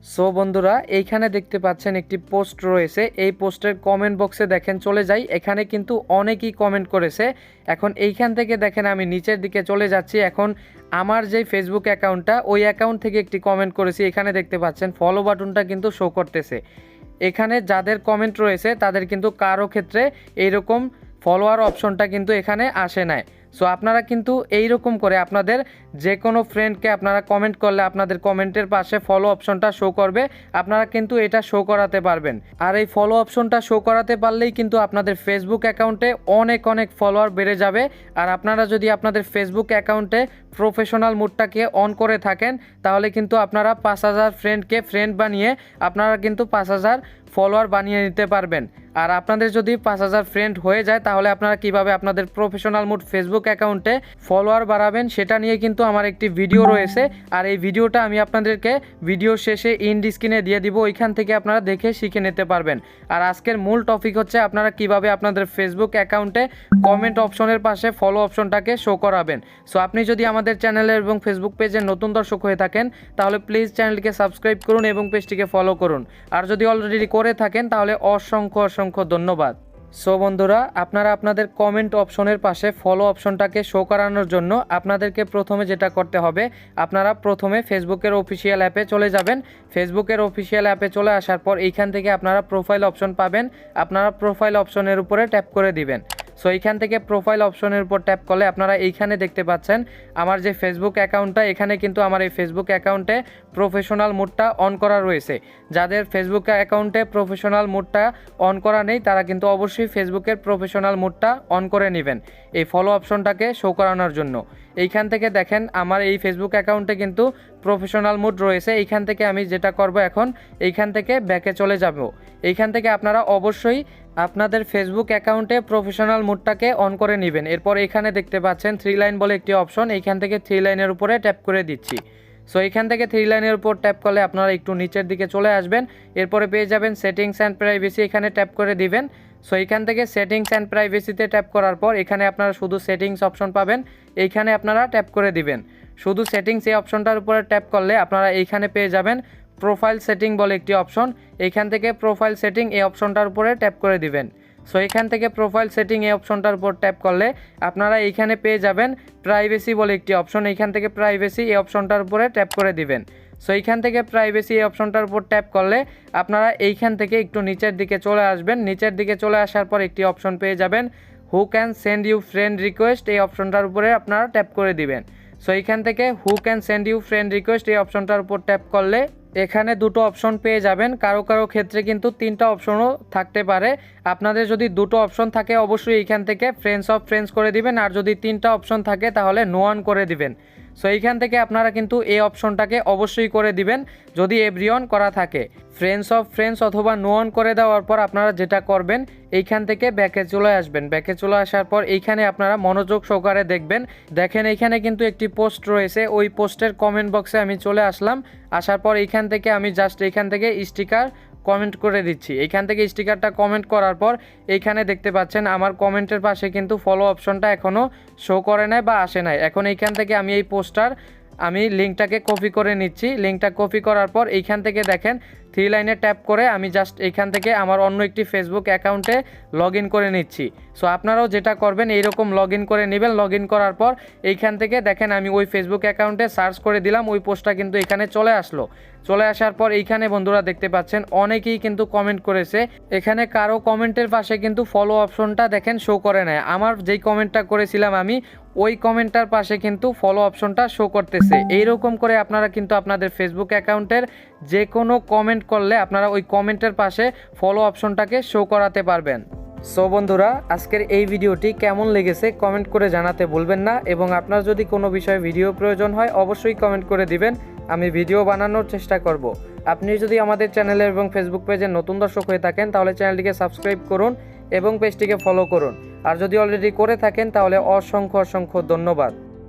So বন্ধুরা, এইখানে দেখতে পাচ্ছেন একটি পোস্ট রয়েছে। এই পোস্টের কমেন্ট বক্সে দেখেন চলে যাই, এখানে কিন্তু অনেকেই কমেন্ট করেছে। এখন এইখান থেকে দেখেন আমি নিচের দিকে চলে যাচ্ছি। এখন আমার যে ফেসবুক অ্যাকাউন্টটা, ওই অ্যাকাউন্ট থেকে একটি কমেন্ট করেছি। এখানে দেখতে পাচ্ছেন ফলো বাটনটা কিন্তু শো করতেছে। এখানে যাদের কমেন্ট রয়েছে তাদের কিন্তু কারো ক্ষেত্রে এইরকম ফলোয়ার অপশনটা কিন্তু এখানে আসে নাই। সো আপনারা কিন্তু এইরকম করে আপনাদের যে কোনো ফ্রেন্ডকে আপনারা কমেন্ট করলে আপনাদের কমেন্টের পাশে ফলো অপশনটা শো করবে, আপনারা কিন্তু এটা শো করাতে পারবেন। আর এই ফলো অপশনটা শো করাতে পারলেই কিন্তু আপনাদের ফেসবুক অ্যাকাউন্টে অনেক অনেক ফলোয়ার বেড়ে যাবে। আর আপনারা যদি আপনাদের ফেসবুক অ্যাকাউন্টে প্রফেশনাল মোডটাকে অন করে থাকেন তাহলে কিন্তু আপনারা 5000 ফ্রেন্ডকে ফ্রেন্ড বানিয়ে আপনারা কিন্তু 5000 ফলোয়ার বানিয়ে নিতে পারবেন। আর আপনাদের যদি 5000 ফ্রেন্ড হয়ে যায় তাহলে আপনারা কিভাবে আপনাদের প্রফেশনাল মোড ফেসবুক অ্যাকাউন্টে ফলোয়ার বাড়াবেন সেটা নিয়ে কিন্তু আমার একটি ভিডিও রয়েছে। আর এই ভিডিওটা আমি আপনাদেরকে ভিডিও শেষে ইন্ড স্ক্রিনে দিয়ে দিব, ওইখান থেকে আপনারা দেখে শিখে নিতে পারবেন। আর আজকের মূল টপিক হচ্ছে আপনারা কিভাবে আপনাদের ফেসবুক অ্যাকাউন্টে কমেন্ট অপশনের পাশে ফলো অপশনটাকে শো করাবেন। সো আপনি যদি আমাদের চ্যানেলের এবং ফেসবুক পেজের নতুন দর্শক হয়ে থাকেন তাহলে প্লিজ চ্যানেলটিকে সাবস্ক্রাইব করুন এবং পেজটিকে ফলো করুন। আর যদি অলরেডি করে থাকেন তাহলে অসংখ্য ধন্যবাদ। সো বন্ধুরা, আপনারা আপনাদের কমেন্ট অপশনের পাশে ফলো অপশনটাকে শো করানোর জন্য আপনাদেরকে প্রথমে যেটা করতে হবে, আপনারা প্রথমে ফেসবুকের অফিসিয়াল অ্যাপে চলে যাবেন। ফেসবুকের অফিসিয়াল অ্যাপে চলে আসার পর এইখান থেকে আপনারা প্রোফাইল অপশন পাবেন। আপনারা প্রোফাইল অপশনের উপরে ট্যাপ করে দিবেন। সো এইখান থেকে প্রোফাইল অপশনের উপর ট্যাপ করলে আপনারা এইখানে দেখতে পাচ্ছেন আমার যে ফেসবুক অ্যাকাউন্টটা, এখানে কিন্তু আমার এই ফেসবুক অ্যাকাউন্টে প্রফেশনাল মোডটা অন করা রয়েছে। যাদের ফেসবুক অ্যাকাউন্টে প্রফেশনাল মোডটা অন করা নেই তারা কিন্তু অবশ্যই ফেসবুকের প্রফেশনাল মোডটা অন করে নেবেন এই ফলো অপশনটাকে শো করানোর জন্য। এইখান থেকে দেখেন আমার এই ফেসবুক অ্যাকাউন্টে কিন্তু প্রফেশনাল মোড রয়েছে। এইখান থেকে আমি যেটা করব এখন এইখান থেকে ব্যাকে চলে যাব। এইখান থেকে আপনারা অবশ্যই আপনাদের ফেসবুক অ্যাকাউন্টে প্রফেশনাল মোডটাকে অন করে নেবেন। এরপর এখানে দেখতে পাচ্ছেন 3 লাইন বলে একটি অপশন, এইখান থেকে 3 লাইনের উপরে ট্যাপ করে দিচ্ছি। সো এইখান থেকে 3 লাইনের উপর ট্যাপ করলে আপনারা একটু নিচের দিকে চলে আসবেন। এরপরে পেয়ে যাবেন সেটিংস অ্যান্ড প্রাইভেসি, এখানে ট্যাপ করে দিবেন। সো এইখান থেকে সেটিংস অ্যান্ড প্রাইভেসিতে ট্যাপ করার পর এখানে আপনারা শুধু সেটিংস অপশন পাবেন, এইখানে আপনারা ট্যাপ করে দিবেন। শুধু সেটিংস এই অপশনটার উপরে ট্যাপ করলে আপনারা এইখানে পেয়ে যাবেন প্রোফাইল সেটিং বলে একটি অপশন। এইখান থেকে প্রোফাইল সেটিং এই অপশনটার উপরে ট্যাপ করে দিবেন। সো এখান থেকে প্রোফাইল সেটিং এই অপশনটার উপর ট্যাপ করলে আপনারা এইখানে পেয়ে যাবেন প্রাইভেসি বলে একটি অপশন। এইখান থেকে প্রাইভেসি এই অপশনটার উপরে ট্যাপ করে দিবেন। সো এইখান থেকে প্রাইভেসি এই অপশনটার উপর ট্যাপ করলে আপনারা এইখান থেকে একটু নিচের দিকে চলে আসবেন। নিচের দিকে চলে আসার পর একটি অপশন পেয়ে যাবেন who can send you friend request, এই অপশনটার উপরে আপনারা ট্যাপ করে দিবেন। সো এইখান থেকে who can send you friend request এই অপশনটার উপর ট্যাপ করলে এখানে দুটো অপশন পেয়ে যাবেন। কারো ক্ষেত্রে কিন্তু 3টা অপশনও থাকতে পারে। আপনাদের যদি দুটো অপশন থাকে অবশ্যই এইখান থেকে ফ্রেন্ডস অফ ফ্রেন্ডস করে দিবেন, আর যদি 3টা অপশন থাকে তাহলে নো ওয়ান করে দিবেন। সো এইখান থেকে আপনারা কিন্তু এই অপশনটাকে অবশ্যই করে দিবেন যদি এভরিওয়ান করা থাকে। ফ্রেন্ডস অফ ফ্রেন্ডস অথবা নো ওয়ান করে দেওয়ার পর আপনারা যেটা করবেন এইখান থেকে ব্যাকে চলে আসবেন। ব্যাকে চলে আসার পর এইখানে আপনারা মনোযোগ সহকারে দেখবেন। দেখেন এইখানে কিন্তু একটি পোস্ট রয়েছে, ওই পোস্টের কমেন্ট বক্সে আমি চলে আসলাম। আসার পর এইখান থেকে আমি জাস্ট এইখান থেকে স্টিকার কমেন্ট করে দিচ্ছি। এইখান থেকে স্টিকারটা কমেন্ট করার পর এইখানে দেখতে পাচ্ছেন আমার কমেন্টের পাশে কিন্তু ফলো অপশনটা এখনও শো করে নাই বা আসে নাই। এখন এইখান থেকে আমি এই পোস্টার আমি লিঙ্কটাকে কপি করে নিচ্ছি। লিঙ্কটা কপি করার পর এইখান থেকে দেখেন 3 লাইনে ট্যাপ করে আমি জাস্ট এইখান থেকে আমার অন্য একটি ফেসবুক অ্যাকাউন্টে লগ ইন করে নিচ্ছি। সো আপনারাও যেটা করবেন এইরকম লগ ইন করে নেবেন। লগ ইন করার পর এইখান থেকে দেখেন আমি ওই ফেসবুক অ্যাকাউন্টে সার্চ করে দিলাম, ওই পোস্টটা কিন্তু এখানে চলে আসলো। চলে আসার পর এইখানে বন্ধুরা দেখতে পাচ্ছেন অনেকেই কিন্তু কমেন্ট করেছে। এখানে কারো কমেন্টের পাশে কিন্তু ফলো অপশনটা দেখেন শো করে নেয়। আমার যেই কমেন্টটা করেছিলাম আমি ওই কমেন্টটার পাশে কিন্তু ফলো অপশনটা শো করতেছে। এইরকম করে আপনারা কিন্তু আপনাদের ফেসবুক অ্যাকাউন্টের যে কোনো কমেন্ট করলে আপনারা ওই কমেন্টের পাশে ফলো অপশনটাকে শো করাতে পারবেন। সো বন্ধুরা, আজকের এই ভিডিওটি কেমন লেগেছে কমেন্ট করে জানাতে ভুলবেন না, এবং আপনার যদি কোনো বিষয়ে ভিডিও প্রয়োজন হয় অবশ্যই কমেন্ট করে দিবেন, আমি ভিডিও বানানোর চেষ্টা করব। আপনি যদি আমাদের চ্যানেলের এবং ফেসবুক পেজের নতুন দর্শক হয়ে থাকেন তাহলে চ্যানেলটিকে সাবস্ক্রাইব করুন এবং পেজটিকে ফলো করুন। আর যদি অলরেডি করে থাকেন তাহলে অসংখ্য ধন্যবাদ।